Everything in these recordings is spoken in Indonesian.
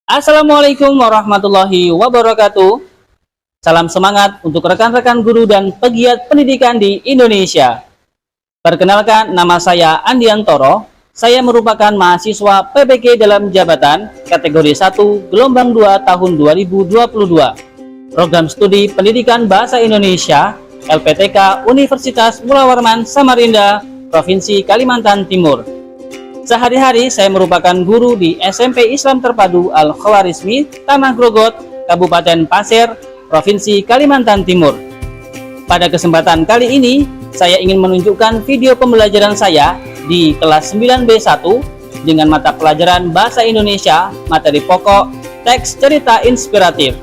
Assalamualaikum warahmatullahi wabarakatuh. Salam semangat untuk rekan-rekan guru dan pegiat pendidikan di Indonesia. Perkenalkan, nama saya Andiantoro. Saya merupakan mahasiswa PPG dalam jabatan kategori 1 gelombang 2 tahun 2022. Program Studi Pendidikan Bahasa Indonesia LPTK Universitas Mula Warman Samarinda, Provinsi Kalimantan Timur. Sehari-hari saya merupakan guru di SMP Islam Terpadu Al-Khawarizmi, Tanah Grogot, Kabupaten Pasir, Provinsi Kalimantan Timur. Pada kesempatan kali ini, saya ingin menunjukkan video pembelajaran saya di kelas 9B1 dengan mata pelajaran Bahasa Indonesia, materi pokok, teks cerita inspiratif.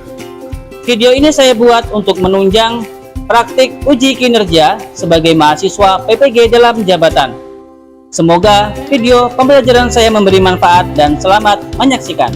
Video ini saya buat untuk menunjang praktik uji kinerja sebagai mahasiswa PPG dalam jabatan. Semoga video pembelajaran saya memberi manfaat dan selamat menyaksikan.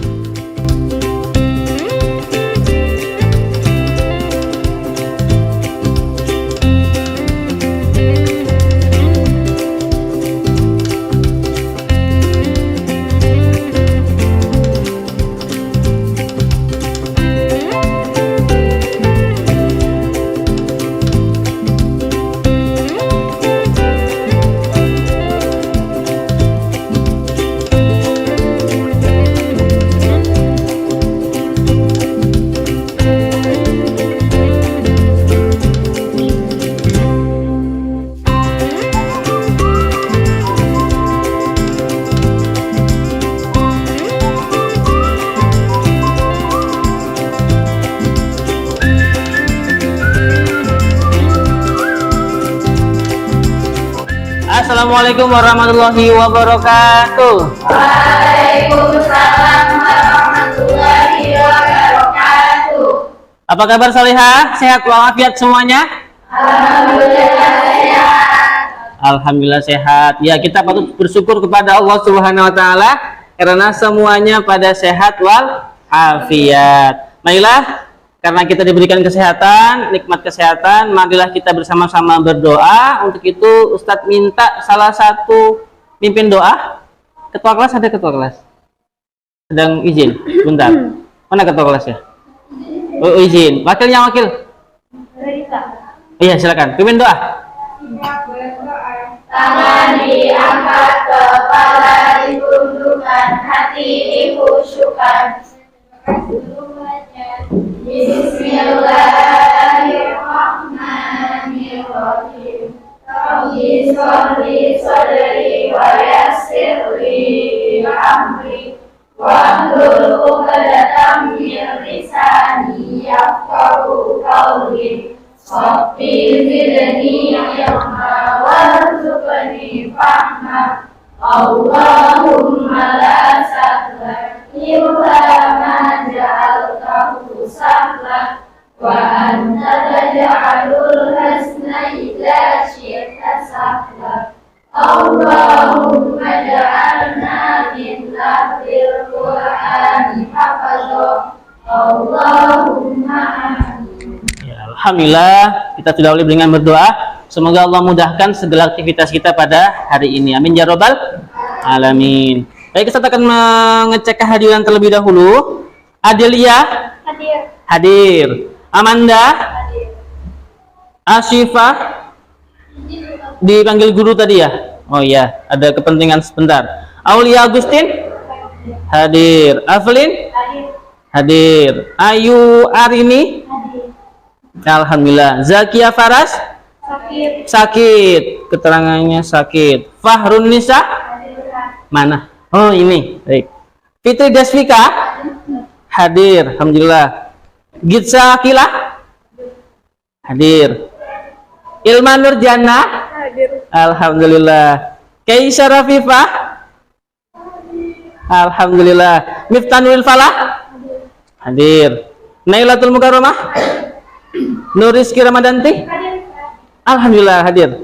Assalamualaikum warahmatullahi wabarakatuh. Waalaikumsalam warahmatullahi wabarakatuh. Apa kabar Salihah? Sehat walafiat semuanya? Alhamdulillah sehat. Alhamdulillah sehat. Ya, kita patut bersyukur kepada Allah Subhanahu wa taala karena semuanya pada sehat wal afiat. Marilah, karena kita diberikan kesehatan, nikmat kesehatan, marilah kita bersama-sama berdoa. Untuk itu Ustadz minta salah satu pimpin doa. Ketua kelas, ada ketua kelas? Sedang izin, bentar. Mana ketua kelasnya? Oh, izin. Wakilnya wakil? Iya, silakan. Pimpin doa. Tangan diangkat, kepala ditundukkan, hati dikhusyukkan. Bismillahirrahmanirrahim. Rabbi sholli sadri wa yassir li amri wahlul 'uqdatam min lisani yafqahu qawli. Rabbi zidni ilma warzuqni fahma. Allahumma la sahla illa ma ja'altahu sahla wa anta taj'alul hasna idza syi'ta sahla. Allahumma ja'alna min ahlil Qur'ani hafadha. Allahumma amin. Ya, alhamdulillah, kita sudah boleh dengan berdoa. Semoga Allah mudahkan segala aktivitas kita pada hari ini. Amin ya robbal alamin. Baik, kita akan mengecek kehadiran terlebih dahulu. Adelia Hadir. hadir. Amanda Hadir. Asyifa dipanggil guru tadi ya? Oh iya, ada kepentingan sebentar. Aulia Agustin hadir. Avelin Hadir. hadir. Ayu Arini Hadir. alhamdulillah. Zakia Faras Sakit. sakit, keterangannya sakit. Fahrun Nisa Hadir. mana? Oh ini, baik. Fitri Desvika hadir, alhamdulillah. Gitsa Akila hadir. Ilma Nurjana Hadir. alhamdulillah. Keisha Rafifah alhamdulillah. Miftanul Falah hadir. Nailatul Mukarramah Nuriski Ramadanti alhamdulillah hadir.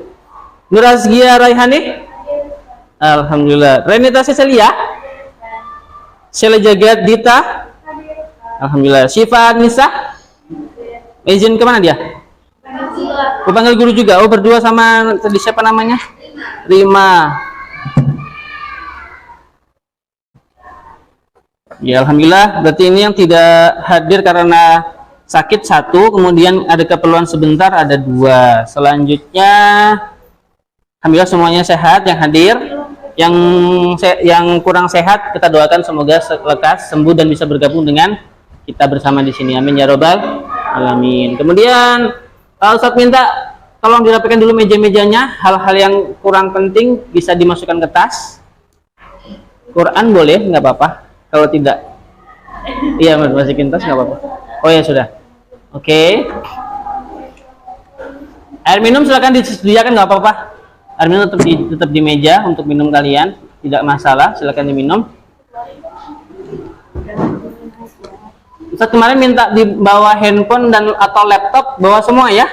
Nurazgia Raihani alhamdulillah. Renita Cecilia Sela Jagat Dita alhamdulillah. Syifa Nisa izin kemana dia? Oh, panggil guru juga. Oh, berdua sama tadi siapa namanya? Rima. Ya, alhamdulillah. Berarti ini yang tidak hadir karena sakit satu, kemudian ada keperluan sebentar ada dua. Selanjutnya, alhamdulillah semuanya sehat yang hadir. Yang kurang sehat kita doakan semoga lekas sembuh dan bisa bergabung dengan kita bersama di sini. Amin ya robbal alamin. Kemudian Ustadz minta tolong dirapikan dulu meja-mejanya. Hal-hal yang kurang penting bisa dimasukkan ke tas. Quran boleh, nggak apa-apa. Kalau tidak, iya masukin tas nggak apa-apa. Oh ya sudah. Oke. Air minum silakan disediakan, nggak apa-apa. Air minum tetap di meja untuk minum kalian, tidak masalah, silakan diminum. Ustaz kemarin minta dibawa handphone dan atau laptop, bawa semua ya?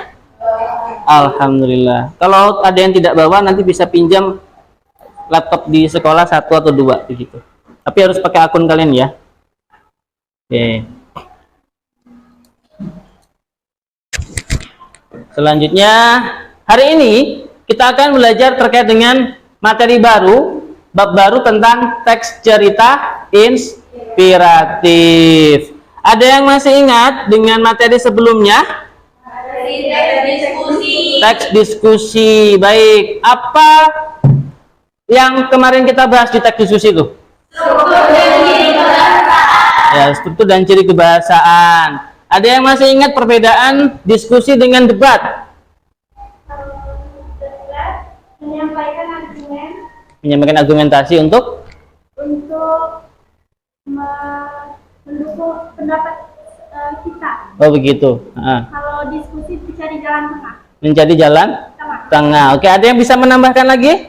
Alhamdulillah. Kalau ada yang tidak bawa nanti bisa pinjam laptop di sekolah 1 atau 2 begitu. Tapi harus pakai akun kalian ya. Oke. Selanjutnya hari ini kita akan belajar terkait dengan materi baru, bab baru tentang teks cerita inspiratif. Ada yang masih ingat dengan materi sebelumnya? Teks diskusi. Baik, apa yang kemarin kita bahas di teks diskusi itu? Ya, struktur dan ciri kebahasaan. Ada yang masih ingat perbedaan diskusi dengan debat? Menyampaikan argumentasi untuk mendukung pendapat kita. Oh begitu. Kalau diskusi mencari jalan tengah. Mencari jalan tengah. Oke, ada yang bisa menambahkan lagi?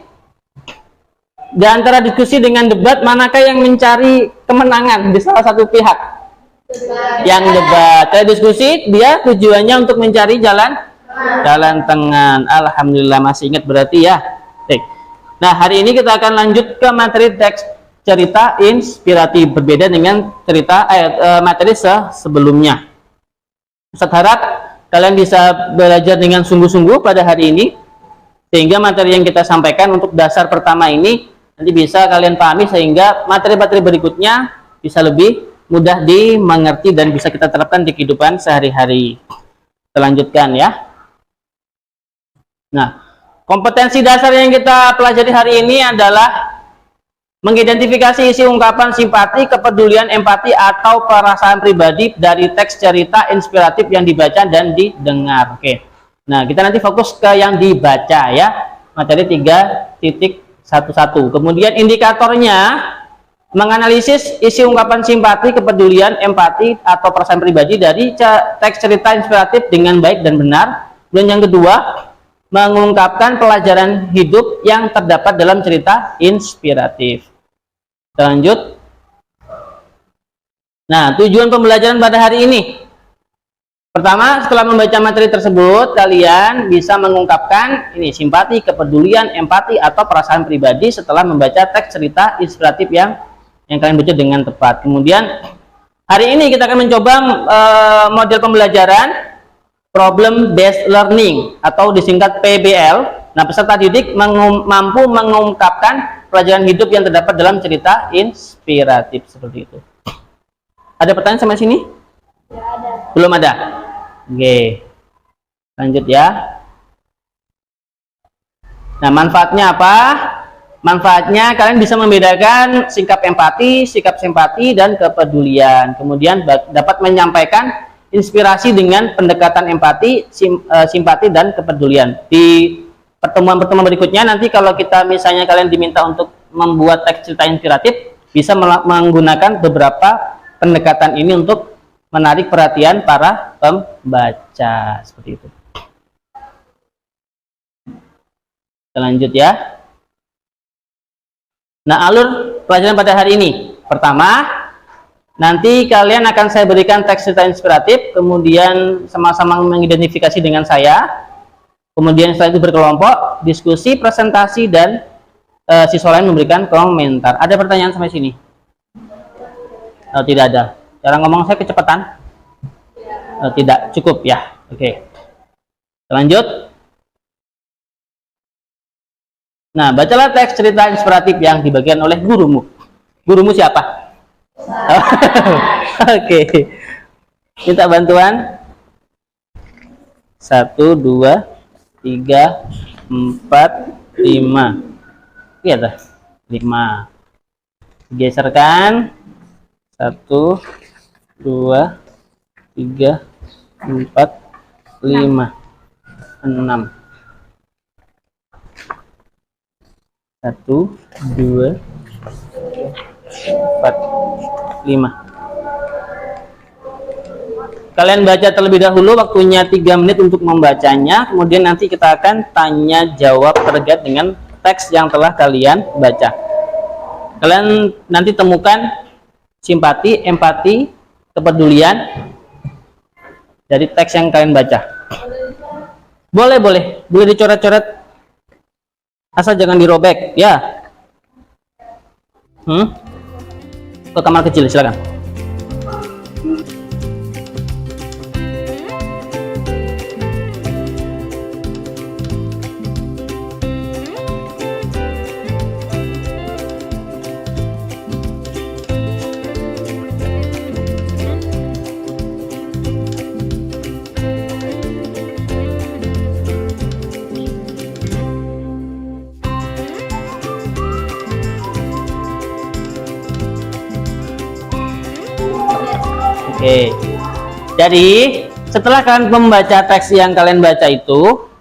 Di antara diskusi dengan debat, manakah yang mencari kemenangan di salah satu pihak? Yang debat. Kalau diskusi, dia tujuannya untuk mencari jalan tengah. Alhamdulillah masih ingat berarti ya. Baik. Nah, hari ini kita akan lanjut ke materi teks cerita inspiratif, berbeda dengan cerita materi sebelumnya. Ustaz harap kalian bisa belajar dengan sungguh-sungguh pada hari ini, sehingga materi yang kita sampaikan untuk dasar pertama ini nanti bisa kalian pahami, sehingga materi-materi berikutnya bisa lebih mudah dimengerti dan bisa kita terapkan di kehidupan sehari-hari. Kita lanjutkan ya. Nah, kompetensi dasar yang kita pelajari hari ini adalah mengidentifikasi isi ungkapan simpati, kepedulian, empati, atau perasaan pribadi dari teks cerita inspiratif yang dibaca dan didengar. Oke. Nah, kita nanti fokus ke yang dibaca ya. Materi 3.11. Kemudian indikatornya menganalisis isi ungkapan simpati, kepedulian, empati, atau perasaan pribadi dari teks cerita inspiratif dengan baik dan benar. Dan yang kedua, mengungkapkan pelajaran hidup yang terdapat dalam cerita inspiratif. Kita lanjut. Nah, tujuan pembelajaran pada hari ini. Pertama, setelah membaca materi tersebut, kalian bisa mengungkapkan ini simpati, kepedulian, empati, atau perasaan pribadi setelah membaca teks cerita inspiratif yang kalian baca dengan tepat. Kemudian, hari ini kita akan mencoba model pembelajaran Problem Based Learning atau disingkat PBL. Nah, peserta didik mampu mengungkapkan pelajaran hidup yang terdapat dalam cerita inspiratif seperti itu. Ada pertanyaan sampai sini? Tidak ada. Belum ada? Oke. Lanjut ya. Nah, manfaatnya apa? Manfaatnya kalian bisa membedakan sikap empati, sikap simpati, dan kepedulian. Kemudian dapat menyampaikan inspirasi dengan pendekatan empati, simpati, dan kepedulian. Di pertemuan-pertemuan berikutnya nanti kalau kita misalnya kalian diminta untuk membuat teks cerita inspiratif, bisa menggunakan beberapa pendekatan ini untuk menarik perhatian para pembaca seperti itu. Kita lanjut ya. Nah, alur pelajaran pada hari ini. Pertama, nanti kalian akan saya berikan teks cerita inspiratif, kemudian sama-sama mengidentifikasi dengan saya. Kemudian setelah itu berkelompok, diskusi, presentasi, dan siswa lain memberikan komentar. Ada pertanyaan sampai sini? Oh, tidak ada. Cara ngomong saya kecepatan? Oh, tidak, cukup ya. Oke. Lanjut. Nah, bacalah teks cerita inspiratif yang dibagikan oleh gurumu. Gurumu siapa? Oke. Minta bantuan. 1, 2, 3, 4, 5. Iya dah. 5. Geserkan. 1, 2, 3, 4, 5, 6. 1, 2, 4, 5. Kalian baca terlebih dahulu, waktunya 3 menit untuk membacanya. Kemudian nanti kita akan tanya jawab terkait dengan teks yang telah kalian baca. Kalian nanti temukan simpati, empati, kepedulian dari teks yang kalian baca. Boleh dicoret-coret, asal jangan dirobek ya. Ke kamar kecil, silakan. Oke, jadi setelah kalian membaca teks yang kalian baca itu,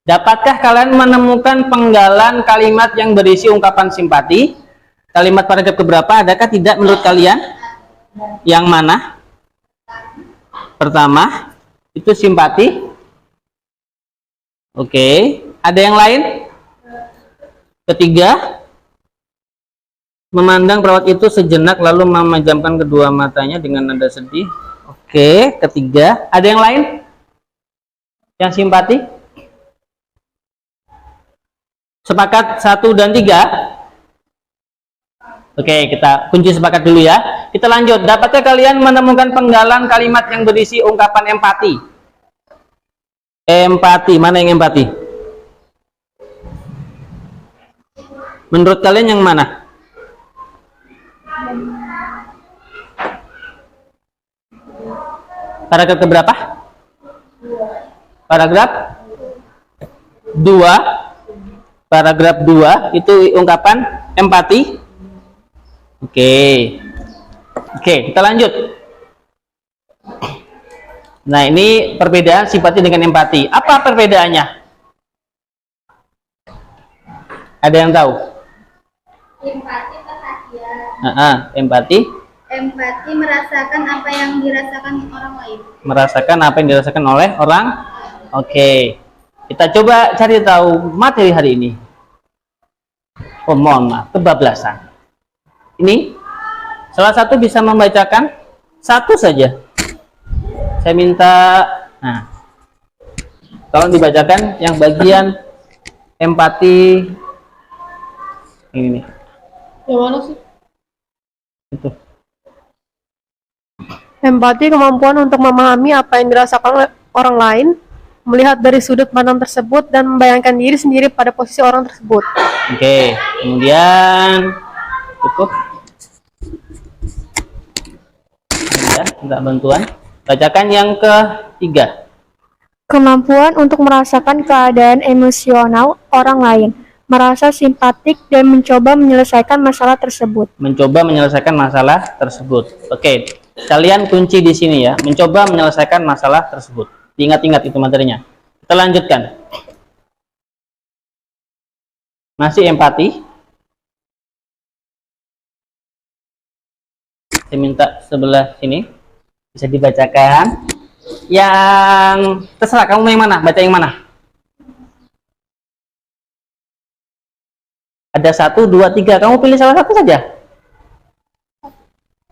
dapatkah kalian menemukan penggalan kalimat yang berisi ungkapan simpati? Kalimat paragraf keberapa? Adakah tidak menurut kalian? Yang mana? Pertama, itu simpati. Oke, ada yang lain? Ketiga, memandang perawat itu sejenak lalu memejamkan kedua matanya dengan nada sedih. Oke, ketiga. Ada yang lain? Yang simpati? Sepakat 1 dan 3? Oke, kita kunci sepakat dulu ya. Kita lanjut. Dapatkah kalian menemukan penggalan kalimat yang berisi ungkapan empati? Empati, mana yang empati? Menurut kalian yang mana? Paragraf keberapa? Paragraf 2. Paragraf 2 itu ungkapan empati. Oke, kita lanjut. Nah, ini perbedaan simpati dengan empati. Apa perbedaannya? Ada yang tahu? Empati perhatian. Empati. Empati merasakan apa yang dirasakan orang lain. Merasakan apa yang dirasakan oleh orang. Oke. Kita coba cari tahu materi hari ini. Oh, mohon maaf, kebablasan. Ini salah satu bisa membacakan satu saja. Saya minta, nah, tolong dibacakan yang bagian empati ini nih. Yang mana sih? Itu. Empati kemampuan untuk memahami apa yang dirasakan oleh orang lain, melihat dari sudut pandang tersebut dan membayangkan diri sendiri pada posisi orang tersebut. Oke, kemudian cukup. Ya, minta bantuan. Bacakan yang ketiga. Kemampuan untuk merasakan keadaan emosional orang lain, merasa simpatik dan mencoba menyelesaikan masalah tersebut. Mencoba menyelesaikan masalah tersebut. Oke, kalian kunci di sini ya. Mencoba menyelesaikan masalah tersebut. Ingat-ingat itu materinya. Kita lanjutkan. Masih empati. Saya minta sebelah sini. Bisa dibacakan. Yang terserah kamu yang mana? Baca yang mana? Ada 1, 2, 3. Kamu pilih salah satu saja.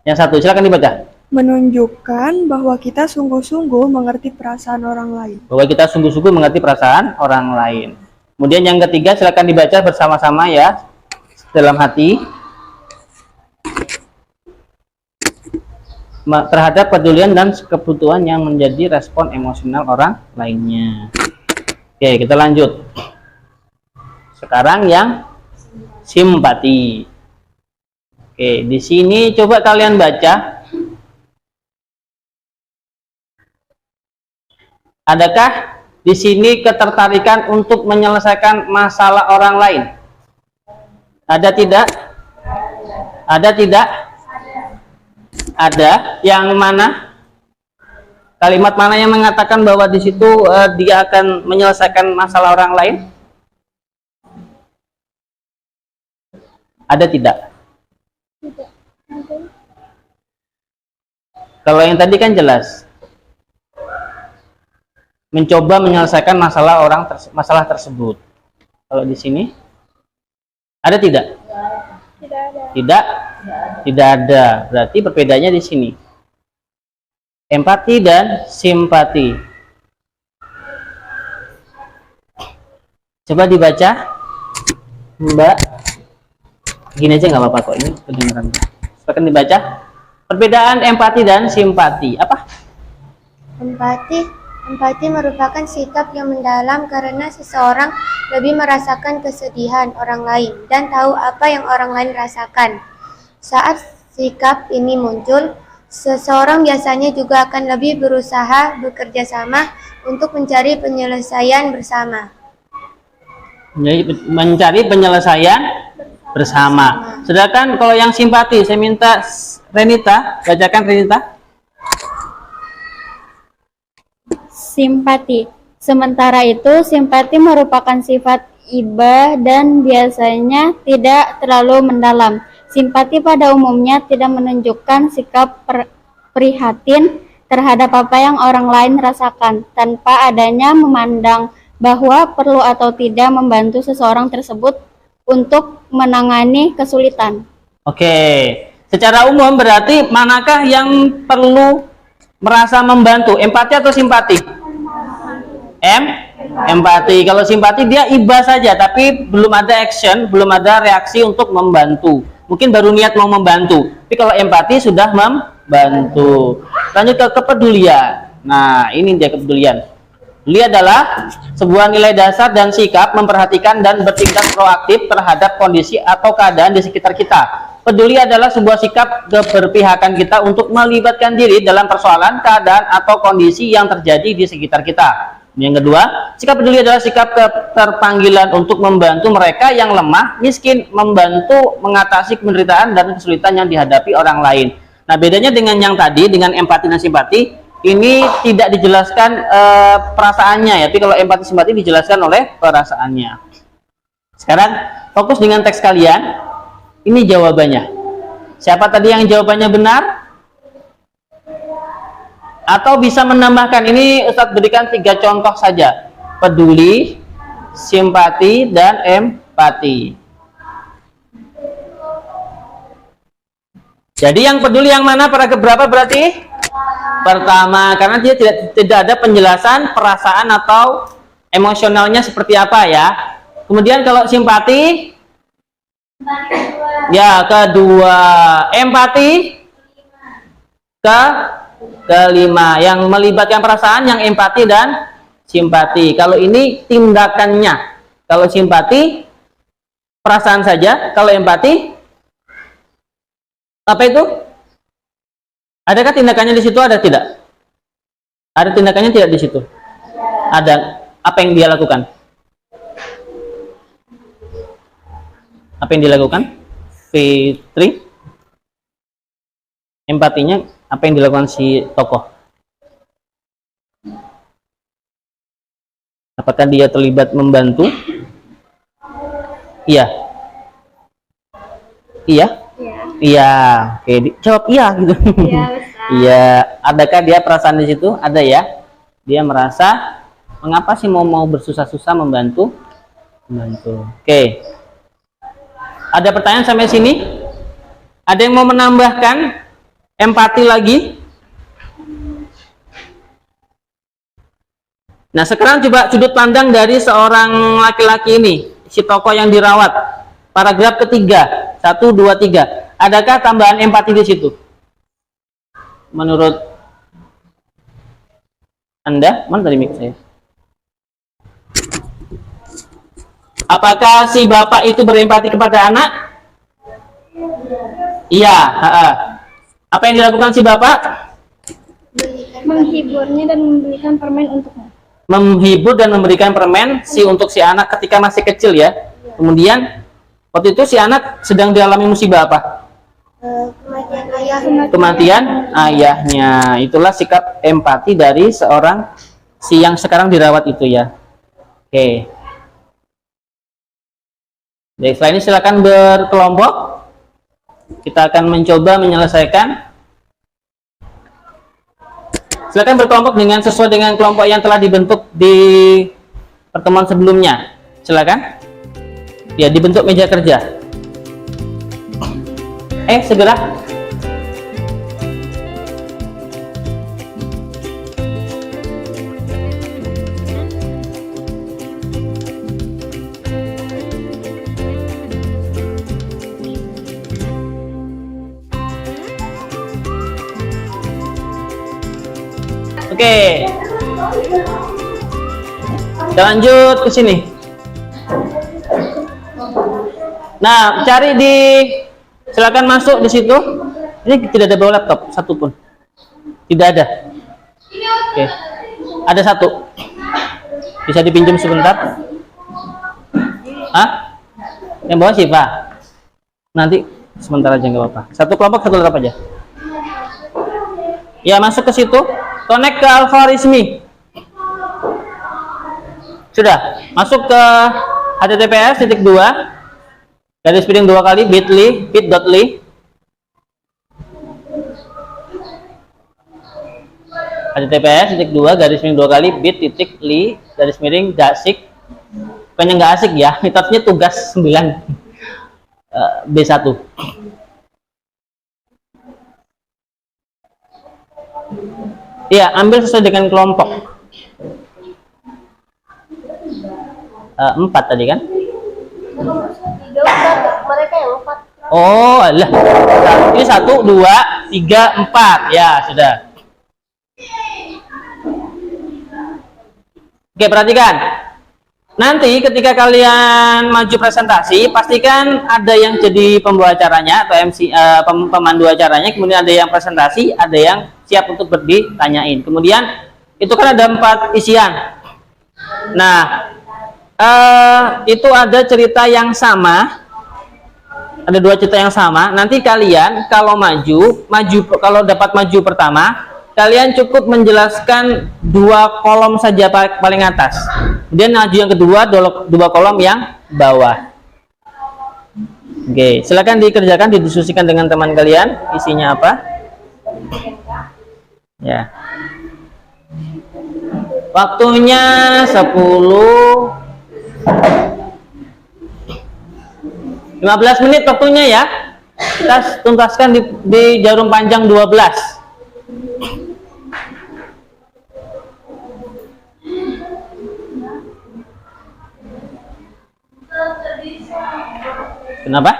Yang satu, silakan dibaca. Menunjukkan bahwa kita sungguh-sungguh mengerti perasaan orang lain. Bahwa kita sungguh-sungguh mengerti perasaan orang lain. Kemudian yang ketiga, silakan dibaca bersama-sama ya, dalam hati. Terhadap pedulian dan kebutuhan yang menjadi respon emosional orang lainnya. Oke, kita lanjut. Sekarang yang simpati. Oke, di sini coba kalian baca. Adakah di sini ketertarikan untuk menyelesaikan masalah orang lain? Ada tidak? Ada tidak? Ada. Yang mana? Kalimat mana yang mengatakan bahwa di situ dia akan menyelesaikan masalah orang lain? Ada tidak? Kalau yang tadi kan jelas. Mencoba menyelesaikan masalah tersebut. Kalau di sini ada tidak? Tidak ada. Tidak? Tidak ada. Berarti perbedaannya di sini. Empati dan simpati. Coba dibaca, Mbak. Gini aja nggak apa-apa kok, ini kedengaran. Silakan dibaca. Perbedaan empati dan simpati. Apa? Empati merupakan sikap yang mendalam karena seseorang lebih merasakan kesedihan orang lain dan tahu apa yang orang lain rasakan. Saat sikap ini muncul, seseorang biasanya juga akan lebih berusaha bekerja sama untuk mencari penyelesaian bersama. Mencari penyelesaian bersama. Sedangkan kalau yang simpati, saya minta Renita, bacakan Renita. Simpati. Sementara itu, simpati merupakan sifat iba dan biasanya tidak terlalu mendalam. Simpati pada umumnya tidak menunjukkan sikap prihatin terhadap apa yang orang lain rasakan, tanpa adanya memandang bahwa perlu atau tidak membantu seseorang tersebut untuk menangani kesulitan. Oke, secara umum berarti manakah yang perlu merasa membantu, empati atau simpati? Empati. Kalau simpati dia iba saja, tapi belum ada action, belum ada reaksi untuk membantu. Mungkin baru niat mau membantu. Tapi kalau empati sudah membantu. Lanjut ke kepedulian. Nah, ini dia kepedulian. Peduli adalah sebuah nilai dasar dan sikap memperhatikan dan bertindak proaktif terhadap kondisi atau keadaan di sekitar kita. Peduli adalah sebuah sikap keberpihakan kita untuk melibatkan diri dalam persoalan, keadaan, atau kondisi yang terjadi di sekitar kita. Yang kedua, sikap peduli adalah sikap keterpanggilan untuk membantu mereka yang lemah, miskin, membantu mengatasi penderitaan dan kesulitan yang dihadapi orang lain. Nah, bedanya dengan yang tadi, dengan empati dan simpati, ini tidak dijelaskan perasaannya ya, tapi kalau empati simpati dijelaskan oleh perasaannya. Sekarang fokus dengan teks kalian. Ini jawabannya. Siapa tadi yang jawabannya benar? Atau bisa menambahkan, ini Ustadz berikan 3 contoh saja. Peduli, simpati, dan empati. Jadi yang peduli yang mana, paragraf berapa berarti? Pertama, karena dia tidak ada penjelasan perasaan atau emosionalnya seperti apa ya. Kemudian kalau simpati, ya kedua. Empati, kelima. Yang melibatkan perasaan, yang empati dan simpati. Kalau ini tindakannya. Kalau simpati perasaan saja, kalau empati apa itu? Adakah tindakannya di situ? Ada tidak? Ada tindakannya tidak di situ? Ada. Apa yang dia lakukan? Apa yang dilakukan? Fitri? Empatinya apa yang dilakukan si tokoh? Apakah dia terlibat membantu? Iya. Iya? Iya. Oke, jawab iya gitu. Iya, Ustaz. Iya. Adakah dia perasaan di situ? Ada ya. Dia merasa mengapa sih mau bersusah-susah membantu? Oke. Ada pertanyaan sampai sini? Ada yang mau menambahkan empati lagi? Nah, sekarang coba sudut pandang dari seorang laki-laki ini, si tokoh yang dirawat. Paragraf ketiga, 1, 2, 3. Adakah tambahan empati di situ? Menurut Anda, mana tadi mic saya? Apakah si bapak itu berempati kepada anak? Iya, apa yang dilakukan si bapak? Menghiburnya dan membelikan permen untuknya. Menghibur dan memberikan permen untuk si anak ketika masih kecil ya. Kemudian waktu itu si anak sedang dialami musibah apa? Kematian ayahnya. Kematian ayahnya. Itulah sikap empati dari seorang si yang sekarang dirawat itu ya. Oke. Jadi setelah ini silakan berkelompok. Kita akan mencoba menyelesaikan. Silakan berkelompok sesuai dengan kelompok yang telah dibentuk di pertemuan sebelumnya. Silakan. Ya, dibentuk meja kerja. Segera. Oke. Kita lanjut ke sini. Nah, silakan masuk di situ. Ini tidak ada bawa laptop satupun. Tidak ada. Oke. Ada satu. Bisa dipinjam sebentar. Hah? Yang bawa Siva. Nanti sebentar aja nggak apa-apa. Satu kelompok satu laptop aja. Ya, masuk ke situ. Connect ke Alfarismi. Sudah. Masuk ke https://2 bit.ly https://2 bit.ly dasik. Bukannya nggak asik ya, metodenya tugas 9 B1. Iya, ambil sesuai dengan kelompok. 4 tadi kan? Mereka yang 4. Oh, alah. Ini 1, 2, 3, 4. Ya, sudah. Oke, perhatikan. Nanti ketika kalian maju presentasi, pastikan ada yang jadi pembawa acaranya atau MC, pemandu acaranya, kemudian ada yang presentasi, ada yang siap untuk ditanyain. Kemudian itu kan ada 4 isian. Nah, itu ada cerita yang sama, ada 2 cerita yang sama. Nanti kalian kalau kalau dapat maju pertama, kalian cukup menjelaskan 2 kolom saja paling atas. Kemudian maju yang kedua 2 kolom yang bawah. Oke, silakan dikerjakan, didiskusikan dengan teman kalian. Isinya apa? Ya. Waktunya 15 menit waktunya ya. Kita tuntaskan di jarum panjang 12. Kenapa?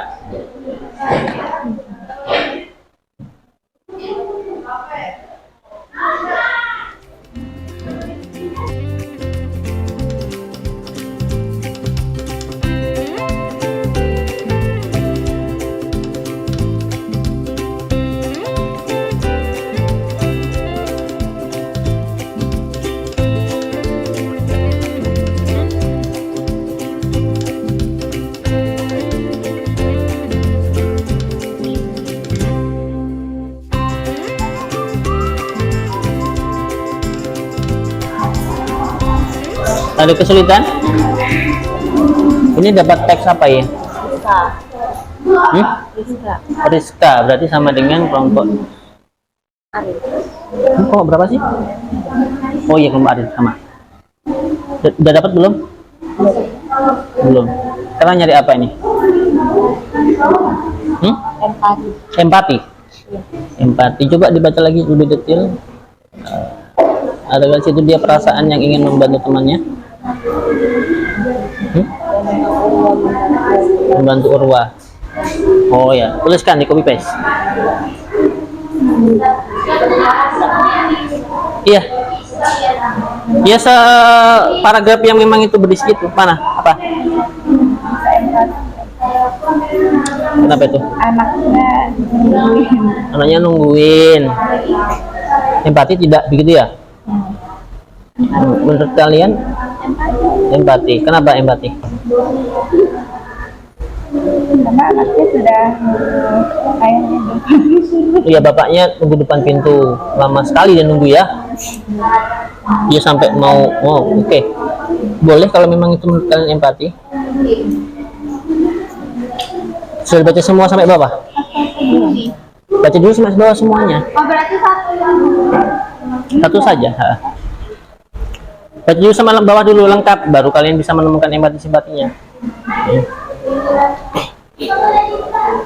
Ada kesulitan? Ini dapat teks apa ya? Rizka, berarti sama dengan kelompok kelompok berapa sih? Oh iya, kelompok Arif sama. Udah dapat belum? Belum. Sekarang nyari apa ini? Empati. Empati. Coba dibaca lagi lebih detail. Ada di situ dia perasaan yang ingin membantu temannya. Membantu Urwa. Oh ya, tuliskan di copy paste. Iya. Ya, paragraf yang memang itu berisi itu. Mana? Apa? Kenapa itu? Anaknya nungguin. Empati tidak begitu ya? Menurut kalian empati. Kenapa empati? Karena anaknya sudah kayaknya Iya, bapaknya nunggu depan pintu lama sekali dia nunggu ya. Dia sampai mau oke. Boleh kalau memang itu menurut kalian empati. Sudah baca semua sampai bawah? Baca dulu sampai bawah semuanya. Oh, berarti Satu saja. Baca dulu sama bawah dulu lengkap, baru kalian bisa menemukan empati simpatinya.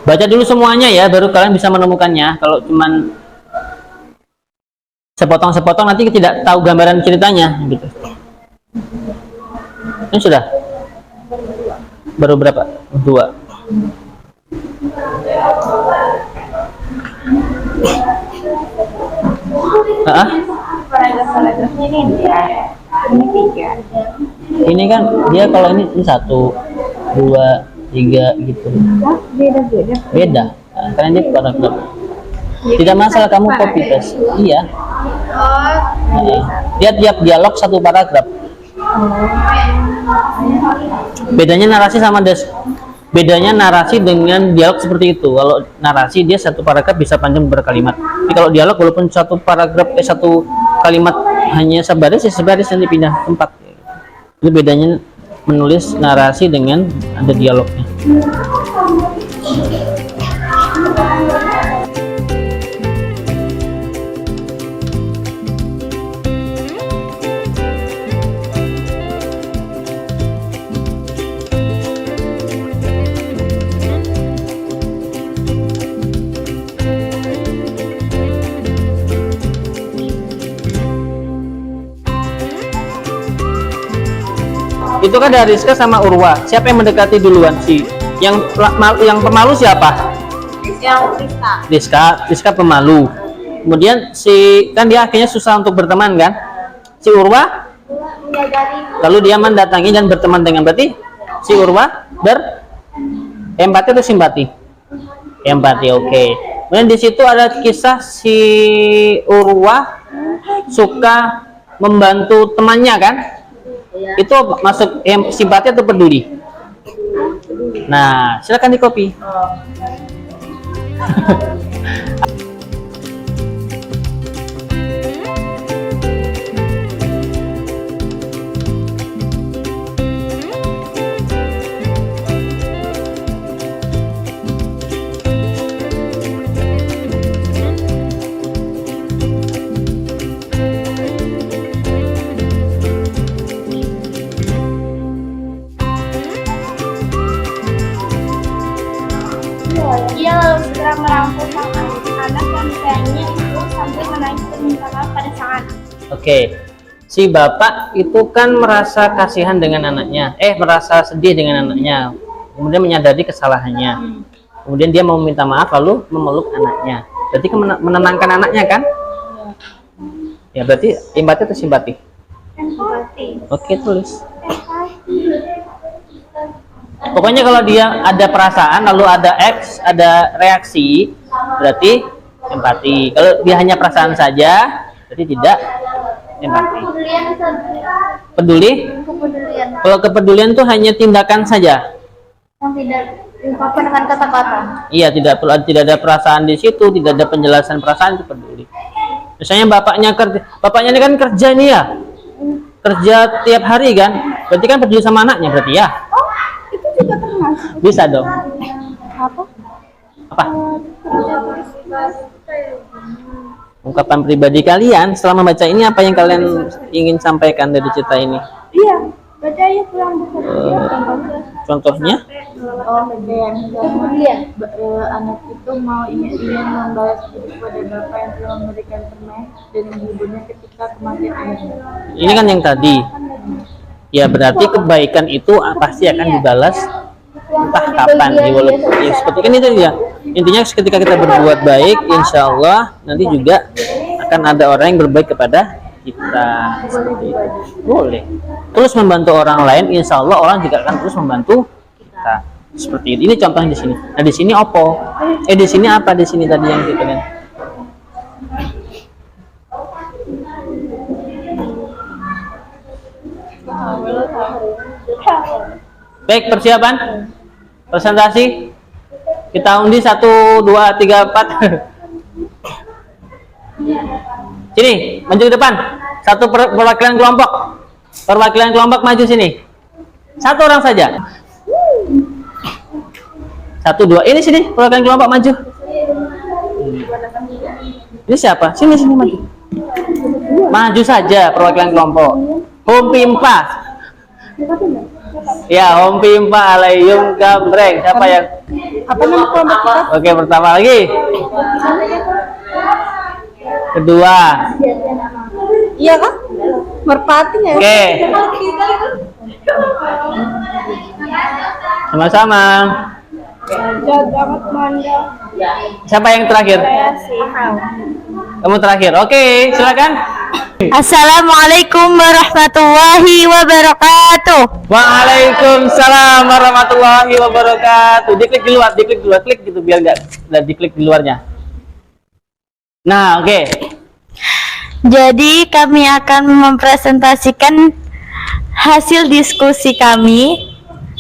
Baca dulu semuanya ya, baru kalian bisa menemukannya. Kalau cuman sepotong-sepotong nanti tidak tahu gambaran ceritanya gitu. Ini sudah? Baru berapa? 2. paragraf-paragrafnya ini dia, ini 3. Ini kan dia kalau ini 1, 2, 3 gitu. Beda-beda. Beda. Nah, karena ini paragraf. Tidak masalah kamu copy paste. Iya. Dia tiap dialog 1 paragraf. Bedanya narasi sama bedanya narasi dengan dialog seperti itu. Kalau narasi dia 1 paragraf bisa panjang berkalimat. Tapi kalau dialog walaupun 1 paragraf 1 kalimat hanya sebaris ya sebaris, nanti pindah tempat. Itu bedanya menulis narasi dengan ada dialognya. Itu kan dari Rizka sama Urwa. Siapa yang mendekati duluan sih? Yang pemalu siapa? Rizka pemalu. Kemudian kan dia akhirnya susah untuk berteman kan? Si Urwa lalu dia mendatangi dan berteman dengan, berarti si Urwa empati atau simpati? Empati, oke. Kemudian di situ ada kisah si Urwa suka membantu temannya kan? Itu masuk simpati atau peduli? Nah, silakan di copy. Ia lalu segera merangkul sang anak dan sayangnya itu sambil menangis meminta maaf pada sang anak. Oke, si bapak itu kan merasa kasihan dengan anaknya, merasa sedih dengan anaknya, kemudian menyadari kesalahannya, kemudian dia mau minta maaf lalu memeluk anaknya, berarti menenangkan anaknya kan? Ya berarti empati atau simpati? Empati. Oke, tulis. Pokoknya kalau dia ada perasaan lalu ada reaksi, berarti empati. Kalau dia hanya perasaan saja, berarti tidak empati. Peduli? Kalau kepedulian itu hanya tindakan saja. Yang tidak diungkapkan dengan kata-kata. Iya, tidak ada perasaan di situ, tidak ada penjelasan perasaan, itu peduli. Misalnya bapaknya ini kan kerja nih ya, kerja tiap hari kan, berarti kan peduli sama anaknya berarti ya. Bisa dong. Apa? Ungkapan pribadi kalian setelah membaca ini, apa yang kalian ingin sampaikan dari cerita ini? Iya, baca aja pulang buku. Contohnya? Anak itu mau ingin membalas budi kepada bapak yang telah memberikan permen dan ibunya ketika kematian ayahnya. Ini kan yang tadi. Ya berarti kebaikan itu pasti akan dibalas entah kapan, ya, seperti kan itu ya. Intinya ketika kita berbuat baik, insya Allah nanti juga akan ada orang yang berbaik kepada kita. Seperti itu. Boleh. Terus membantu orang lain, insya Allah orang juga akan terus membantu kita. Seperti ini contohnya di sini. Nah, di sini opo. Di sini apa di sini tadi yang kita lihat? Baik, persiapan. Presentasi. Kita undi 1 2 3 4. Sini, maju ke depan. Satu perwakilan kelompok. Perwakilan kelompok maju sini. Satu orang saja. 1 2. Ini sini, perwakilan kelompok maju. Ini siapa? Sini maju. Maju saja perwakilan kelompok. Home Pimpa. Ya, Home Pimpa Alayum Gambreng. Siapa yang? Apa nama kelompok kita? Oke, pertama lagi. Kedua. Iya kan? Merpati ya? Oke. Sama-sama. Banget Manda. Siapa yang terakhir? Kamu terakhir. Oke, silakan. Assalamualaikum warahmatullahi wabarakatuh. Waalaikumsalam warahmatullahi wabarakatuh. Diklik di luar, klik gitu biar nggak diklik di luarnya. Nah, oke. Jadi kami akan mempresentasikan hasil diskusi kami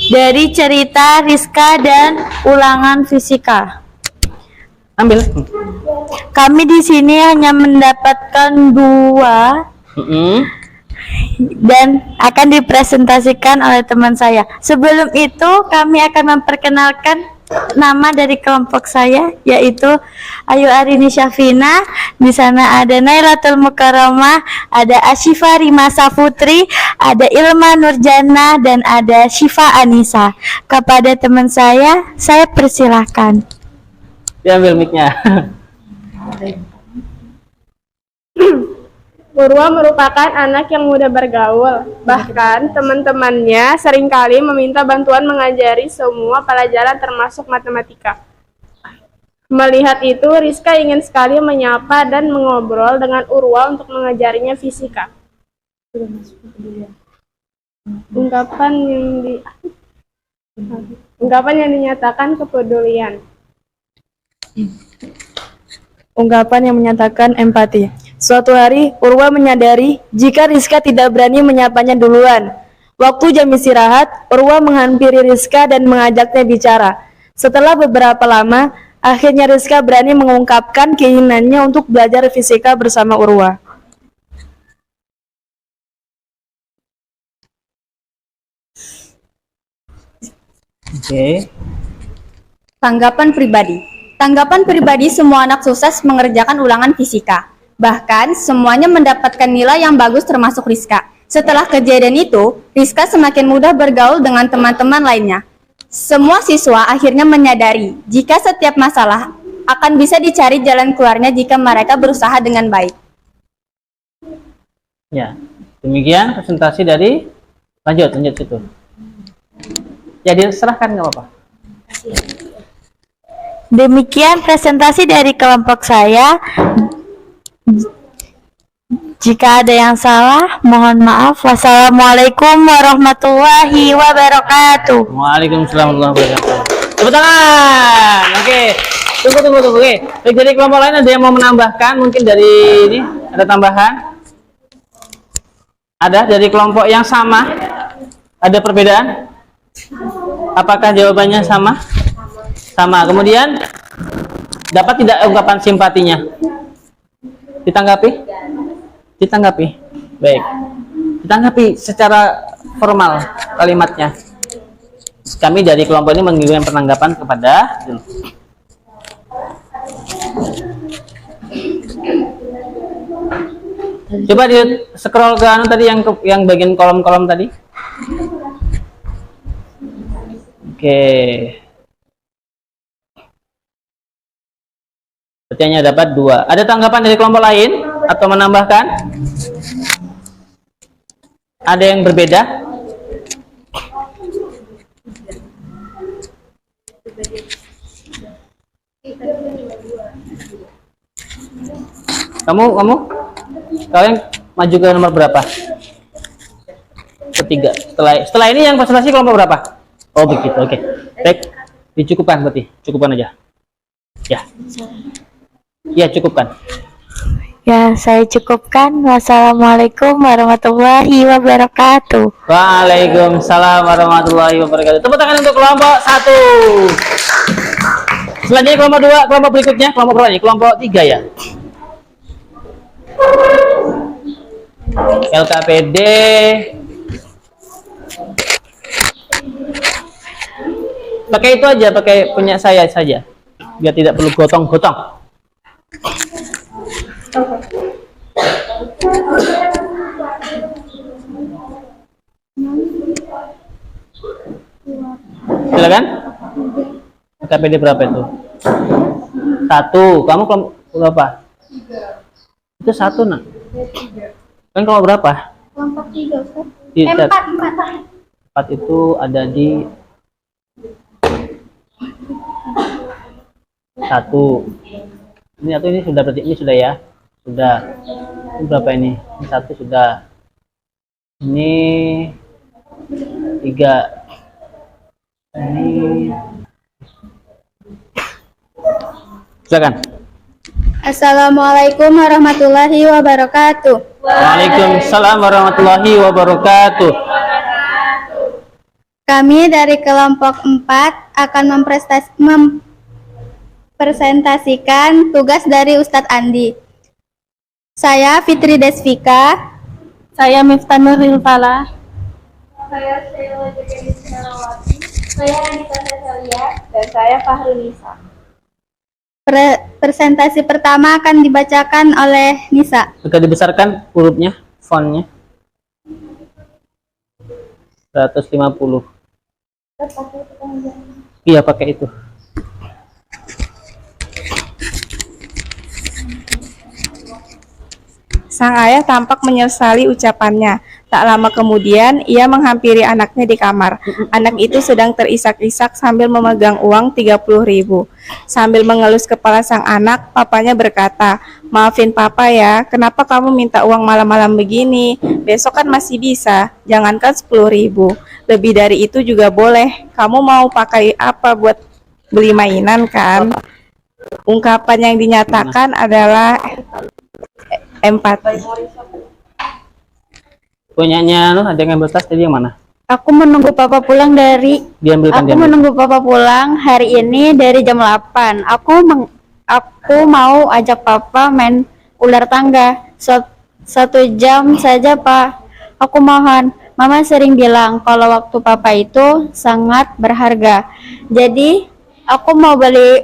dari cerita Rizka dan ulangan fisika. Ambil. Kami di sini hanya mendapatkan 2 dan akan dipresentasikan oleh teman saya. Sebelum itu kami akan memperkenalkan nama dari kelompok saya, yaitu Ayu Arini Syafina. Di sana ada Nailatul Mukarramah, ada Asyifa Rima Safutri, ada Ilma Nurjana, dan ada Syifa Anissa. Kepada teman saya persilahkan. Diambil mic-nya. Urwa merupakan anak yang mudah bergaul. Bahkan teman-temannya seringkali meminta bantuan mengajari semua pelajaran termasuk matematika. Melihat itu, Rizka ingin sekali menyapa dan mengobrol dengan Urwa untuk mengajarinya fisika. Ungkapan yang dinyatakan kepedulian. Ungkapan yang menyatakan empati. Suatu hari, Urwa menyadari jika Rizka tidak berani menyapanya duluan. Waktu jam istirahat, Urwa menghampiri Rizka dan mengajaknya bicara. Setelah beberapa lama, akhirnya Rizka berani mengungkapkan keinginannya untuk belajar fisika bersama Urwa. Oke. Tanggapan pribadi. Tanggapan pribadi semua anak sukses mengerjakan ulangan fisika. Bahkan semuanya mendapatkan nilai yang bagus termasuk Rizka. Setelah kejadian itu, Rizka semakin mudah bergaul dengan teman-teman lainnya. Semua siswa akhirnya menyadari jika setiap masalah akan bisa dicari jalan keluarnya jika mereka berusaha dengan baik. Ya, demikian presentasi dari lanjut situ. Jadi serahkan nggak apa-apa. Demikian presentasi dari kelompok saya. Jika ada yang salah, mohon maaf. Wassalamualaikum warahmatullahi wabarakatuh. Waalaikumsalam warahmatullahi wabarakatuh. Tepuk tangan. Oke. Tunggu. Oke. Baik, dari kelompok lain ada yang mau menambahkan? Mungkin dari ini ada tambahan? Ada dari kelompok yang sama? Ada perbedaan? Apakah jawabannya sama? Sama. Kemudian dapat tidak ungkapan simpatinya? Ditanggapi? Baik. Ditanggapi secara formal kalimatnya. Kami dari kelompok ini mengirimkan penanggapan kepada coba di scroll ke anu tadi yang bagian kolom-kolom tadi. Oke. Berarti hanya dapat 2. Ada tanggapan dari kelompok lain atau menambahkan? Ada yang berbeda? Kalian maju ke nomor berapa? Ketiga. Setelah ini yang presentasi kelompok berapa? Oh begitu, oke. Baik, dicukupkan berarti, cukupkan aja. Ya, ya cukupkan. Ya, saya cukupkan. Wassalamualaikum warahmatullahi wabarakatuh. Waalaikumsalam warahmatullahi wabarakatuh. Tepuk tangan untuk kelompok 1. Selanjutnya kelompok 2, kelompok berikutnya, kelompok berapa ya? Kelompok 3 ya. LKPD pakai itu aja, pakai punya saya saja biar tidak perlu gotong-gotong. Silakan. LKPD berapa itu? 1. Kamu kelompok berapa? Itu 1 nak. Kan kalau berapa? Kelompok 3 Ustaz. 4 itu ada di 1. Ini atau ini sudah berarti ini sudah ya? Sudah. Ini berapa ini? Ini 1 sudah. Ini 3. Ini silakan. Assalamualaikum warahmatullahi wabarakatuh. Waalaikumsalam warahmatullahi wabarakatuh. Kami dari kelompok 4 akan mempresentasikan tugas dari Ustadz Andi. Saya Fitri Desvika. Saya Miftah Nuril Falah. Saya Sheila Jegeni Sinalawati. Saya Anita Celia. Dan saya Fahrunisa. Presentasi pertama akan dibacakan oleh Nisa. Agak dibesarkan hurufnya, fontnya. 150. Iya, pakai itu. Sang ayah tampak menyesali ucapannya. Tak lama kemudian, ia menghampiri anaknya di kamar. Anak itu sedang terisak-isak sambil memegang uang 30.000. Sambil mengelus kepala sang anak, papanya berkata, "Maafin papa ya, kenapa kamu minta uang malam-malam begini? Besok kan masih bisa, jangankan 10.000. Lebih dari itu juga boleh. Kamu mau pakai apa buat beli mainan kan?" Ungkapan yang dinyatakan adalah empati. Punyanya lu ada yang bertas tadi yang mana? Aku menunggu papa pulang dari Diambilkan, Aku menunggu papa pulang hari ini dari jam 8. Aku mau ajak papa main ular tangga. 1 jam saja, Pak. Aku mohon. Mama sering bilang kalau waktu papa itu sangat berharga. Jadi, aku mau beli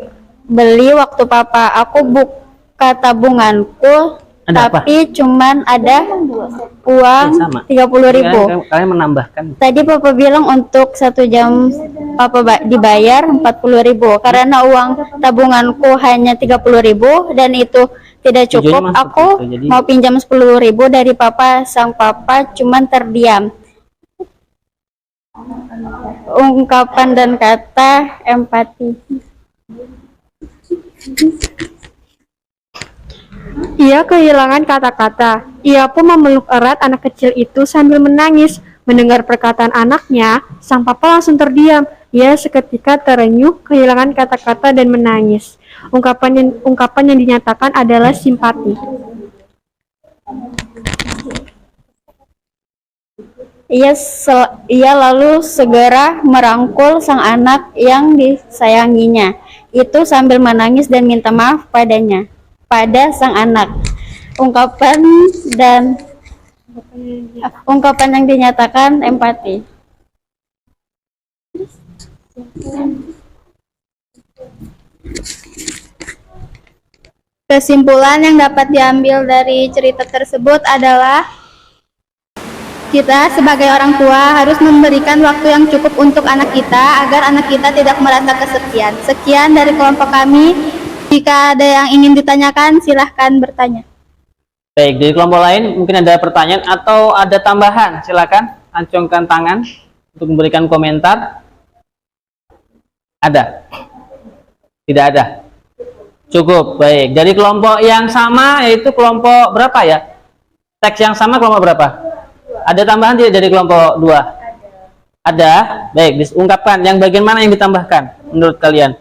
waktu papa. Aku buka tabunganku, Ada tapi cuman ada uang sama. 30.000. Kalian menambahkan. Tadi papa bilang untuk 1 jam papa dibayar 40.000 karena uang tabunganku hanya 30.000 dan itu tidak cukup. Tujuannya masuk Aku gitu, jadi- mau pinjam 10.000 dari papa. Sang papa cuman terdiam. Ungkapan dan kata empati. Ia kehilangan kata-kata. Ia pun memeluk erat anak kecil itu sambil menangis. Mendengar perkataan anaknya, sang papa langsung terdiam. Ia seketika terenyuh, kehilangan kata-kata dan menangis. Ungkapan yang dinyatakan adalah simpati. Ia lalu segera merangkul sang anak yang disayanginya itu sambil menangis dan minta maaf pada sang anak. Ungkapan yang dinyatakan empati. Kesimpulan yang dapat diambil dari cerita tersebut adalah kita sebagai orang tua harus memberikan waktu yang cukup untuk anak kita agar anak kita tidak merasa kesepian. Sekian dari kelompok kami. Jika ada yang ingin ditanyakan, silahkan bertanya. Baik, dari kelompok lain mungkin ada pertanyaan atau ada tambahan. Silakan acungkan tangan untuk memberikan komentar. Ada? Tidak ada? Cukup, baik. Dari kelompok yang sama, yaitu kelompok berapa ya? Teks yang sama kelompok berapa? Ada tambahan tidak dari kelompok 2? Ada. Baik, diungkapkan. Yang bagian mana yang ditambahkan menurut kalian?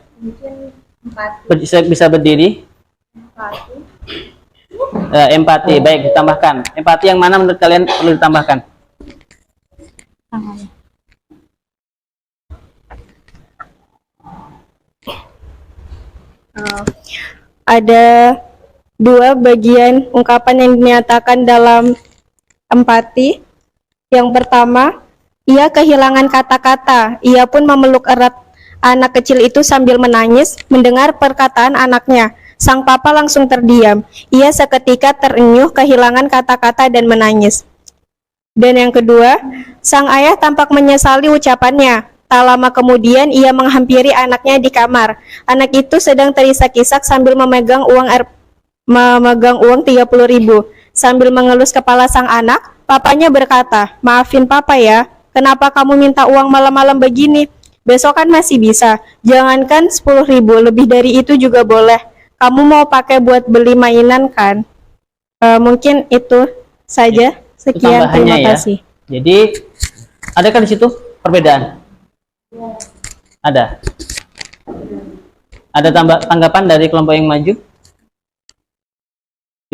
Bisa berdiri. Empati. Baik, ditambahkan. Empati yang mana menurut kalian perlu ditambahkan? Ada dua bagian ungkapan yang dinyatakan dalam empati. Yang pertama, ia kehilangan kata-kata. Ia pun memeluk erat anak kecil itu sambil menangis mendengar perkataan anaknya. Sang papa langsung terdiam. Ia seketika terenyuh, kehilangan kata-kata dan menangis. Dan yang kedua, sang ayah tampak menyesali ucapannya. Tak lama kemudian ia menghampiri anaknya di kamar. Anak itu sedang terisak-isak sambil memegang uang 30.000. Sambil mengelus kepala sang anak, papanya berkata, "Maafin papa ya, kenapa kamu minta uang malam-malam begini? Besok kan masih bisa. Jangankan 10.000, lebih dari itu juga boleh. Kamu mau pakai buat beli mainan kan?" Mungkin itu saja. Sekian, terima kasih. Jadi, adakah di situ perbedaan? Ada. Ada tanggapan dari kelompok yang maju?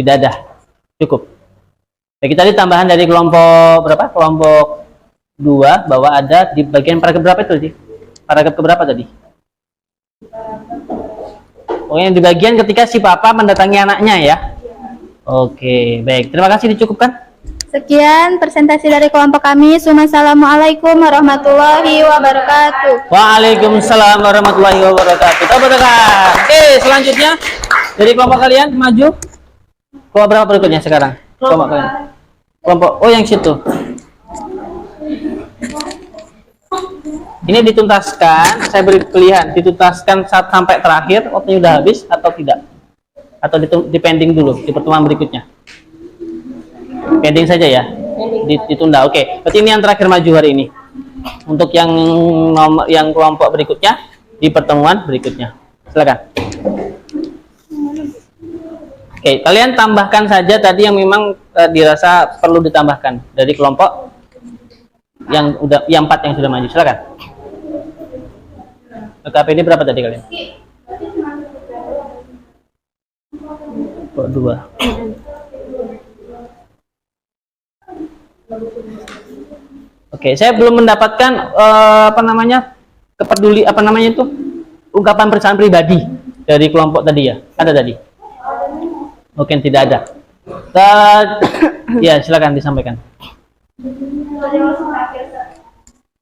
Tidak ada. Cukup. Baik, tadi tambahan dari kelompok berapa? Kelompok 2 bahwa ada di bagian paragraf berapa itu sih? Paragraf keberapa tadi? Pokoknya di bagian ketika si papa mendatangi anaknya ya. Oke, baik. Terima kasih, dicukupkan. Sekian presentasi dari kelompok kami. Assalamualaikum warahmatullahi wabarakatuh. Waalaikumsalam warahmatullahi wabarakatuh. Oke, selanjutnya dari kelompok kalian maju. Kelompok berapa berikutnya sekarang? Kelompok kalian. Kelompok yang situ. Ini dituntaskan, saya beri pilihan, dituntaskan sampai terakhir, waktunya udah habis atau tidak? Atau dipending dulu di pertemuan berikutnya? Pending saja ya, ditunda. Oke, berarti ini yang terakhir maju hari ini. Untuk yang kelompok berikutnya di pertemuan berikutnya. Silakan. Oke, kalian tambahkan saja tadi yang memang dirasa perlu ditambahkan dari kelompok yang 4 yang sudah maju. Silakan. KPD berapa tadi kalian? Kok 2? Oke, saya belum mendapatkan ungkapan perasaan pribadi dari kelompok tadi ya. Ada tadi? Mungkin tidak ada. Ya, silakan disampaikan.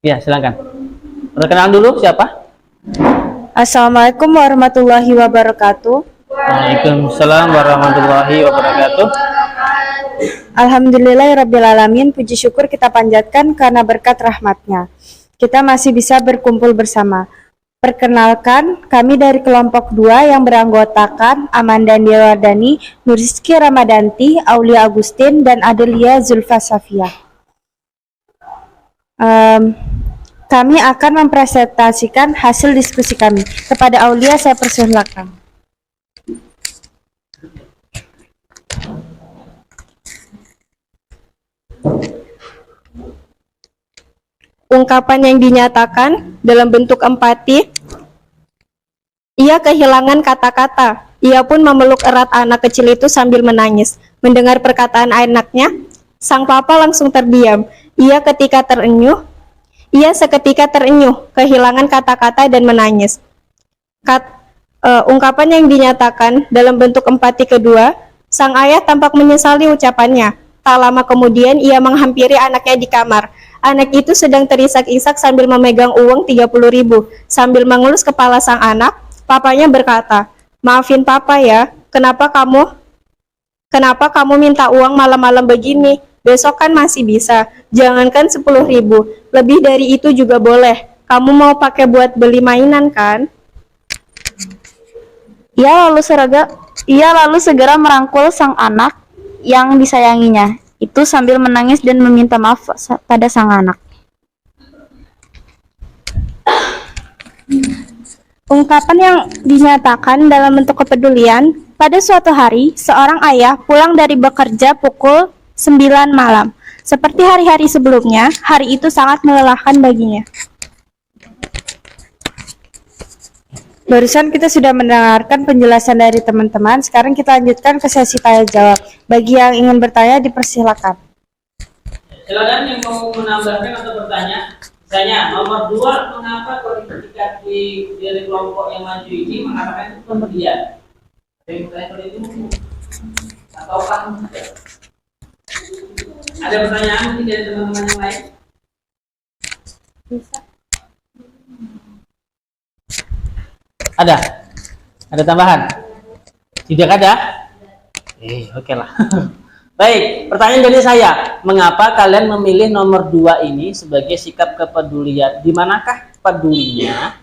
Ya, silakan. Perkenalan dulu siapa? Assalamualaikum warahmatullahi wabarakatuh. Waalaikumsalam warahmatullahi wabarakatuh. Alhamdulillahirrabbilalamin, puji syukur kita panjatkan karena berkat rahmatnya kita masih bisa berkumpul bersama. Perkenalkan, kami dari kelompok 2 yang beranggotakan Amanda Dewardani, Nuriski Ramadanti, Aulia Agustin, dan Adelia Zulfa Safia. Kami akan mempresentasikan hasil diskusi kami. Kepada Aulia saya persilakan. Ungkapan yang dinyatakan dalam bentuk empati. Ia kehilangan kata-kata. Ia pun memeluk erat anak kecil itu sambil menangis. Mendengar perkataan anaknya, sang papa langsung terdiam. Ia seketika terenyuh, kehilangan kata-kata dan menangis. Ungkapan yang dinyatakan dalam bentuk empati kedua. Sang ayah tampak menyesali ucapannya. Tak lama kemudian ia menghampiri anaknya di kamar. Anak itu sedang terisak-isak sambil memegang uang 30.000. Sambil mengelus kepala sang anak, papanya berkata, "Maafin papa ya, kenapa kamu minta uang malam-malam begini? Besok kan masih bisa. Jangankan 10.000, lebih dari itu juga boleh. Kamu mau pakai buat beli mainan kan?" Ia lalu segera merangkul sang anak yang disayanginya itu sambil menangis dan meminta maaf pada sang anak. Ungkapan yang dinyatakan dalam bentuk kepedulian. Pada suatu hari, seorang ayah pulang dari bekerja pukul 9 malam. Seperti hari-hari sebelumnya, hari itu sangat melelahkan baginya. Barusan kita sudah mendengarkan penjelasan dari teman-teman. Sekarang kita lanjutkan ke sesi tanya jawab. Bagi yang ingin bertanya, dipersilakan. Silakan yang mau menambahkan atau bertanya. Misalnya nomor 2, mengapa ketika dari kelompok yang maju ini mengatakan itu pemberian? Ataukah ada pertanyaan mungkin dari teman-teman yang lain? Bisa. Ada? Ada tambahan? Tidak ada? Oke lah. Baik, pertanyaan dari saya. Mengapa kalian memilih nomor 2 ini sebagai sikap kepedulian? Di manakah pedulinya?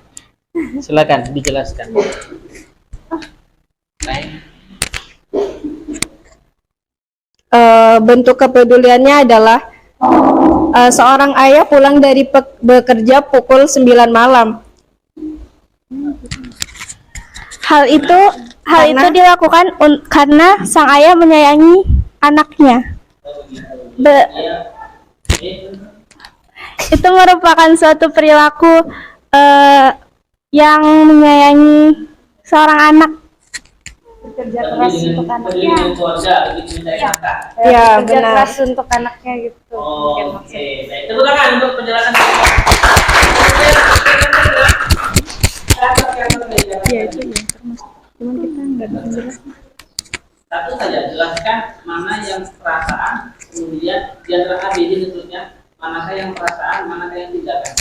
Silakan dijelaskan. Baik. Bentuk kepeduliannya adalah seorang ayah pulang dari bekerja pukul 9 malam. Hal itu dilakukan karena sang ayah menyayangi anaknya. Itu merupakan suatu perilaku yang menyayangi seorang anak. Bekerja keras untuk anaknya. Ya, bekerja keras untuk anaknya gitu. Oke, baik. Tepuk tangan untuk penjelasan. Ya, itu ya termasuk. Cuman kita nggak bisa jelaskan. Satu saja, jelaskan mana yang perasaan, kemudian di antara ABD tentunya manakah yang perasaan, manakah yang tindakan.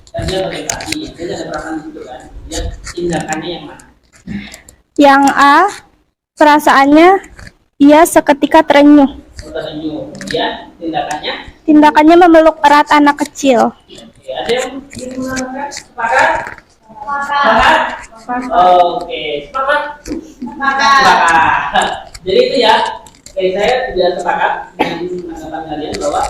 Dan dia berdekati, dia ada perasaan itu kan, dia tindakannya yang mana? Yang A, perasaannya ia seketika terenyuh. Terenyuh, ya, tindakannya? Tindakannya memeluk erat anak kecil. Oke, ada yang ingin menambahkan? Sepakat? Sepakat? Oke, sepakat? Sepakat. Jadi itu ya, saya tidak sepakat dengan anggapan kalian bahwa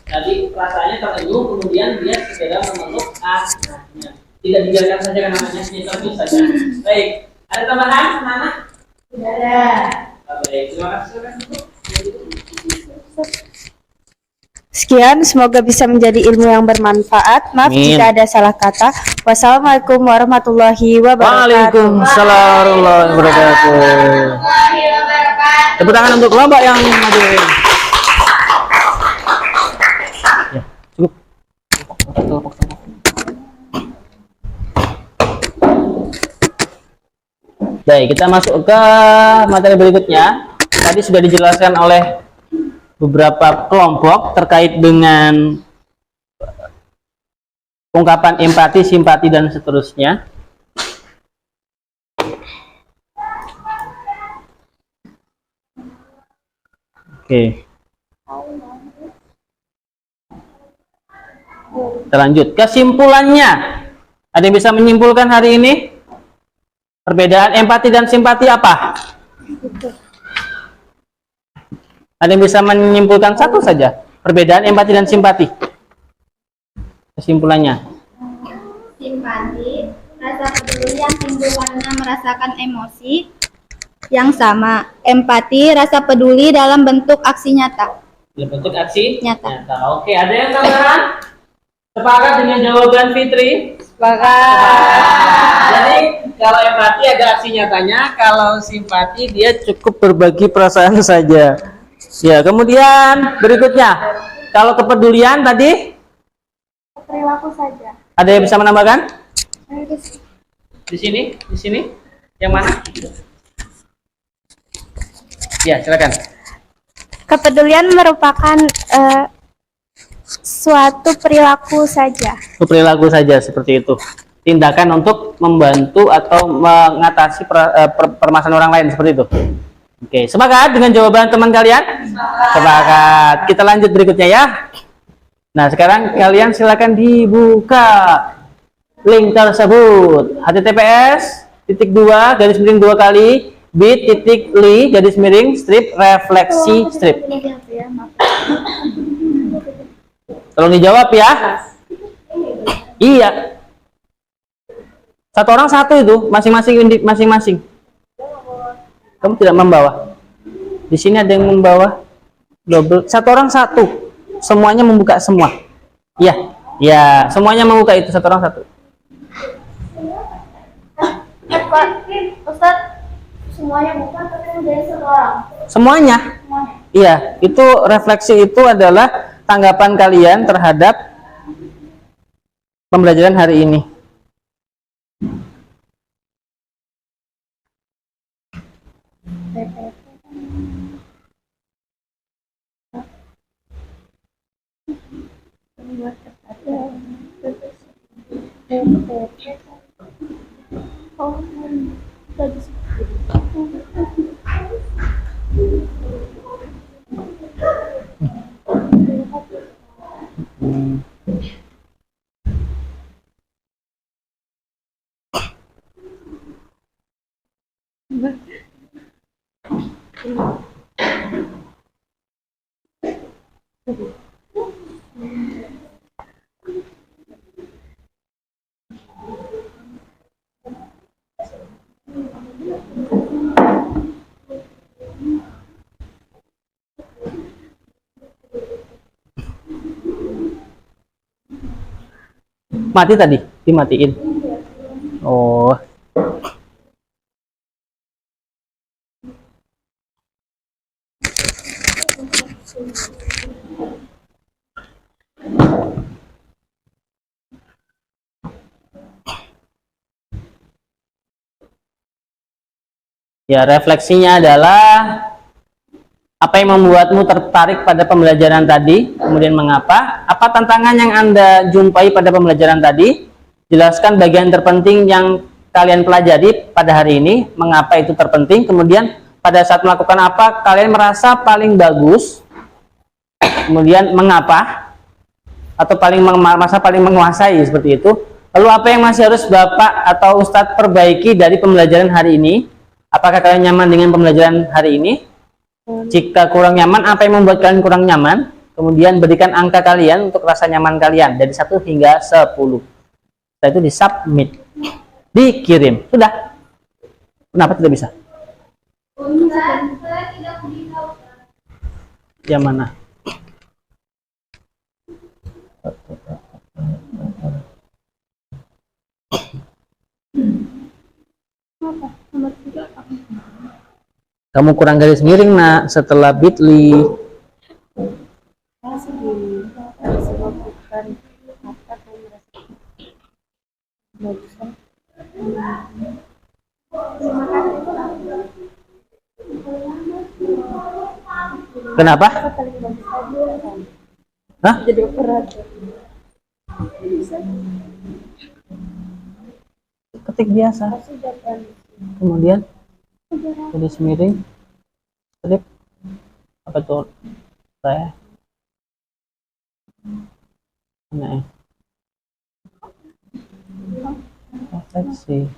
tadi perasaannya terenyuh, kemudian dia segera memeluk anaknya. Tidak dibiarkan saja kan namanya, interview saja. Baik, ada tambahan, Nana? Tidak ada. Baik, terima kasih. Sekian, semoga bisa menjadi ilmu yang bermanfaat. Maaf Amin. jika ada salah kata. Wassalamualaikum warahmatullahi wabarakatuh. Waalaikumsalam warahmatullahi wabarakatuh. Tepuk tangan untuk kelompok yang hadir. Ya, cukup. Baik, kita masuk ke materi berikutnya. Tadi sudah dijelaskan oleh beberapa kelompok terkait dengan ungkapan empati, simpati, dan seterusnya. Oke. Kita lanjut. Kesimpulannya, ada yang bisa menyimpulkan hari ini? Perbedaan empati dan simpati apa? Ada yang bisa menyimpulkan satu saja? Perbedaan empati dan simpati. Kesimpulannya. Simpati, rasa peduli yang timbul karena merasakan emosi yang sama. Empati, rasa peduli dalam bentuk aksi nyata. Dalam bentuk aksi Nyata. Oke, ada yang tambahan? Sepakat dengan jawaban Fitri? Jadi kalau empati ada aksi nyatanya, kalau simpati dia cukup berbagi perasaan saja. Ya, kemudian berikutnya, kalau kepedulian tadi Perilaku saja. ada yang bisa menambahkan? Di sini, yang mana? Ya, silakan. Kepedulian merupakan suatu perilaku saja. Perilaku saja seperti itu. Tindakan untuk membantu atau mengatasi permasalahan orang lain seperti itu. Oke, sepakat dengan jawaban teman kalian? Sepakat. Kita lanjut berikutnya ya. Nah, sekarang kalian silakan dibuka link tersebut. https://2 bit.ly /strip strip. Tolong dijawab ya. Iya. Satu orang satu itu, masing-masing. Kamu tidak membawa. Di sini ada yang membawa. Double, satu orang satu. Semuanya membuka semua. Iya, ya, semuanya membuka itu satu orang satu. Ustaz, semuanya bukan tapi menjadi satu orang. Semuanya. Iya, itu refleksi itu adalah tanggapan kalian terhadap pembelajaran hari ini. Mati tadi, dimatiin. Oh. Ya, refleksinya adalah apa yang membuatmu tertarik pada pembelajaran tadi, kemudian mengapa, apa tantangan yang Anda jumpai pada pembelajaran tadi, jelaskan bagian terpenting yang kalian pelajari pada hari ini, mengapa itu terpenting, kemudian pada saat melakukan apa kalian merasa paling bagus, kemudian mengapa, atau merasa paling menguasai seperti itu, lalu apa yang masih harus Bapak atau Ustadz perbaiki dari pembelajaran hari ini. Apakah kalian nyaman dengan pembelajaran hari ini? Jika kurang nyaman, apa yang membuat kalian kurang nyaman? Kemudian berikan angka kalian untuk rasa nyaman kalian dari 1 hingga 10. Setelah itu di-submit. Dikirim. Sudah. Kenapa tidak bisa? Yang mana? Kamu kurang garis miring nak setelah bit.ly. Kenapa? Hah? Ketik biasa. Kemudian garis miring, strip, apa tuh? Saya mana ya? Refleksi.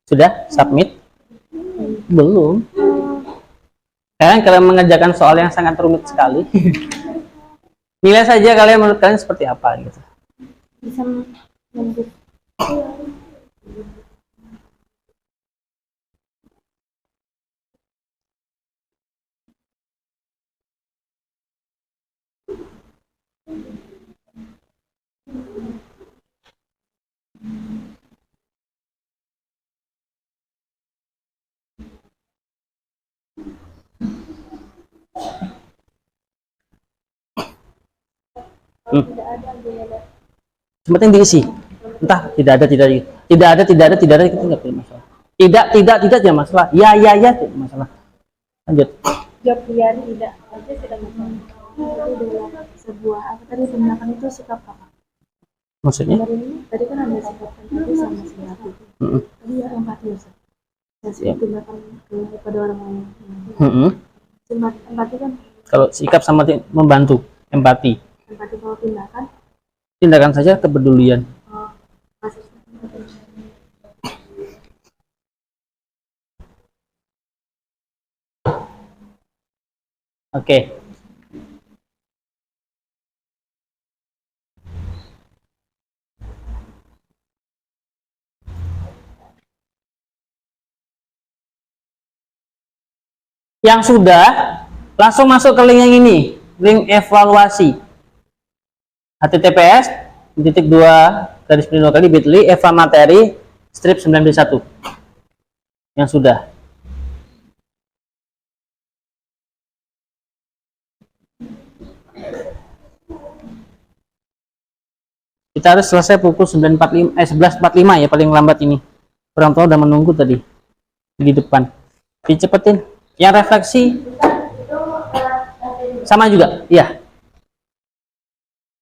Sudah submit? Belum. Kalian mengerjakan soal yang sangat rumit sekali. Nilai saja kalian menurut kalian seperti apa gitu. Bisa membuktikan. Seperti diisi. Entah tidak ada itu nggak perlu masalah. Tidak masalah. Ya tidak masalah. Lanjut. Jawab iya tidak aja tidak masalah. Itu adalah sebuah apa tadi tindakan itu sikap apa? Maksudnya? Tadi kan ada sikap empati sama simpati. Tadi ya empati ya. Sikap tindakan kepada orang lain. Empati kan? Kalau sikap sama membantu, empati. Empati kalau tindakan? Tindakan saja kepedulian. Oke. Yang sudah, langsung masuk ke link yang ini, link evaluasi. https://bit.ly eva materi strip 91. Yang sudah. Kita harus selesai pukul 11.45 ya, paling lambat ini. Orang tua udah menunggu tadi di depan. Dicepetin. Yang refleksi sama juga, ya.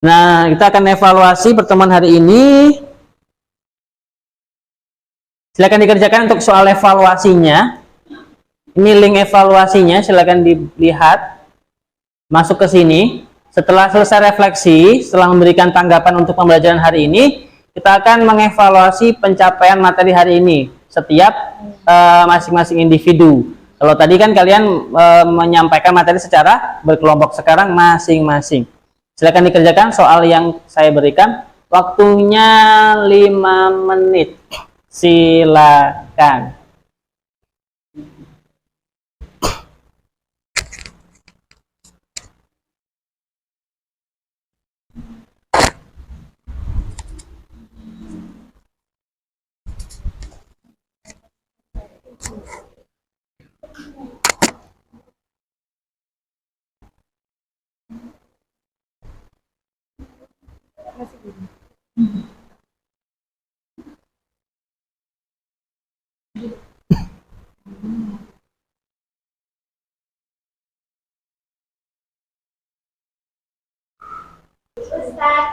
Nah, kita akan evaluasi pertemuan hari ini. Silakan dikerjakan untuk soal evaluasinya. Ini link evaluasinya, silakan dilihat. Masuk ke sini. Setelah selesai refleksi, setelah memberikan tanggapan untuk pembelajaran hari ini, kita akan mengevaluasi pencapaian materi hari ini setiap masing-masing individu. Kalau tadi kan kalian menyampaikan materi secara berkelompok, sekarang masing-masing. Silakan dikerjakan soal yang saya berikan. Waktunya 5 menit. Silakan.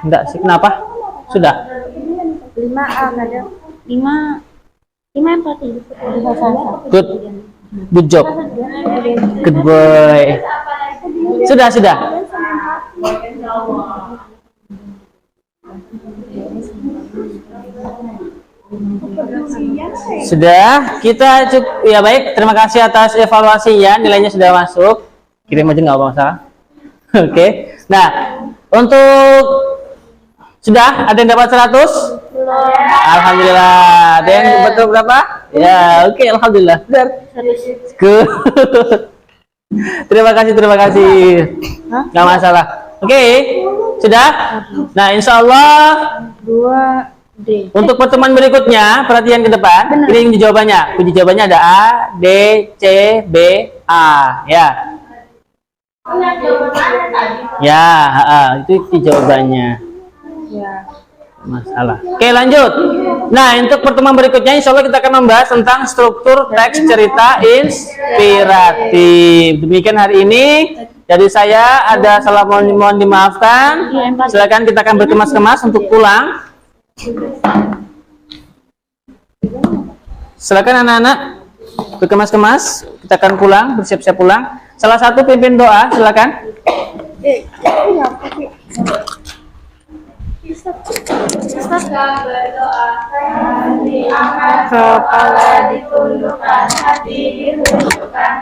Enggak sih, kenapa? Sudah. 5A ada 5 empati. Good job. Good boy. Sudah. Sudah, kita cukup ya. Baik, terima kasih atas evaluasinya, nilainya sudah masuk. Kirim aja nggak masalah. Oke. Nah, untuk sudah ada yang dapat 100? Alhamdulillah. Ada yang betul berapa? Ya, oke, alhamdulillah. Benar. Good. Terima kasih. Nggak masalah. Oke, sudah. Nah, insya Allah 2D. untuk pertemuan berikutnya, perhatian ke depan. Ini jawabannya. Kunci jawabannya ada A, D, C, B, A. Ya. Ya, itu jawabannya. Ya. Masalah. Oke, lanjut. Nah, untuk pertemuan berikutnya insya Allah kita akan membahas tentang struktur teks cerita inspiratif. Demikian hari ini dari saya, ada salah mohon dimaafkan. Silakan, kita akan berkemas-kemas untuk pulang. Silakan anak-anak berkemas-kemas, kita akan pulang, bersiap-siap pulang. Salah satu pimpin doa, silakan. Kepala ditundukkan, hati ditundukkan,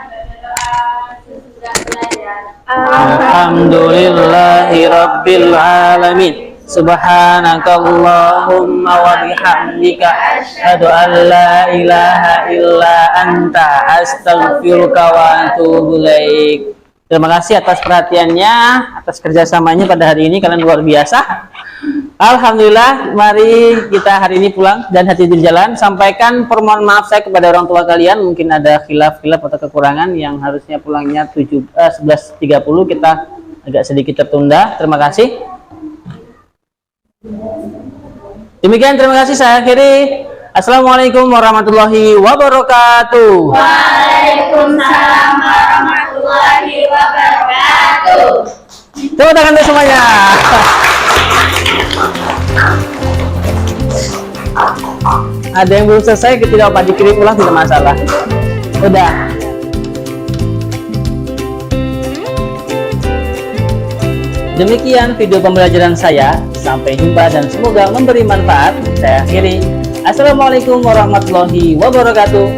Alhamdulillahi Rabbil Alamin. Subhanakallahumma wa bihamdika asyhadu an la ilaha illa anta astaghfiruka wa atubu ilaik. Terima kasih atas perhatiannya, atas kerjasamanya pada hari ini, kalian luar biasa. Alhamdulillah, mari kita hari ini pulang dan hati di jalan. Sampaikan permohonan maaf saya kepada orang tua kalian, mungkin ada khilaf-khilaf atau kekurangan yang harusnya pulangnya 11.30, kita agak sedikit tertunda. Terima kasih. Demikian, terima kasih, saya akhiri. Assalamualaikum warahmatullahi wabarakatuh. Waalaikumsalam warahmatullahi wabarakatuh. Tepuk tangan untuk semuanya. Ada yang belum selesai, tidak apa, dikirim ulang tidak masalah. Udah. Demikian video pembelajaran saya. Sampai jumpa dan semoga memberi manfaat. Saya akhiri. Assalamualaikum warahmatullahi wabarakatuh.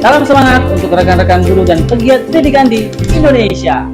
Salam semangat untuk rekan-rekan guru dan pegiat pendidikan di Indonesia.